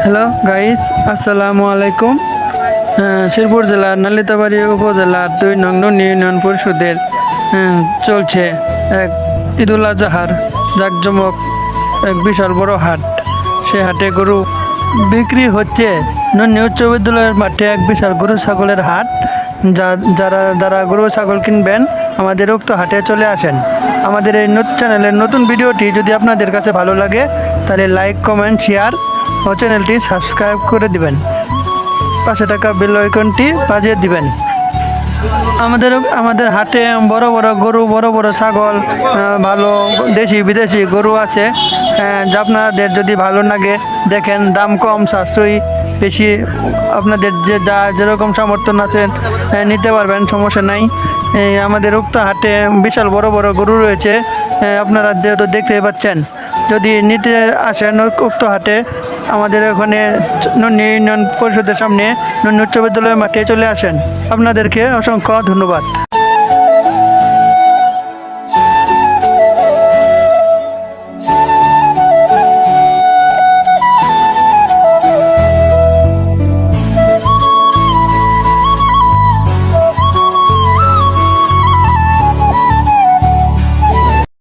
Hello guys, আসসালামু আলাইকুম। শেরপুর জেলার নালিতাবাড়ি উপজেলার 2 নং ইউনিয়ন পরিষদের চলছে এক ঈদুল আজহার জাঁকজমক এক বিশাল বড় হাট। সে হাটে গরু বিক্রি হচ্ছে। নন্নী উচ্চ বিদ্যালয়ের মাঠে এক বিশাল গরু ছাগলের হাট। যারা গরু ছাগল কিনবেন আমাদের উক্ত হাটে চলে আসেন। আমাদের এই চ্যানেলের নতুন ভিডিওটি যদি আপনাদের কাছে ভালো লাগে তাহলে লাইক, কমেন্ট, শেয়ার ও চ্যানেলটি সাবস্ক্রাইব করে দিবেন। পাশে টাকা বেল আইকনটি বাজিয়ে দিবেন। আমাদের হাটে বড় বড় গরু, বড় বড় ছাগল, ভালো দেশি বিদেশি গরু আছে। যা আপনাদের যদি ভালো লাগে দেখেন, দাম কম, সাশ্রয়ী বেশি। আপনাদের যেরকম সমর্থন আছে নিতে পারবেন, সমস্যা নাই। আমাদের উক্ত হাটে বিশাল বড় বড় গরু রয়েছে, আপনারা যেহেতু দেখতে পাচ্ছেন। যদি নিতে আসেন উক্ত হাটে, আমাদের ওখানে নন্নী ইউনিয়ন পরিষদের সামনে নন্নী উচ্চ বিদ্যালয়ের মাঠে চলে আসেন। আপনাদেরকে অসংখ্য ধন্যবাদ।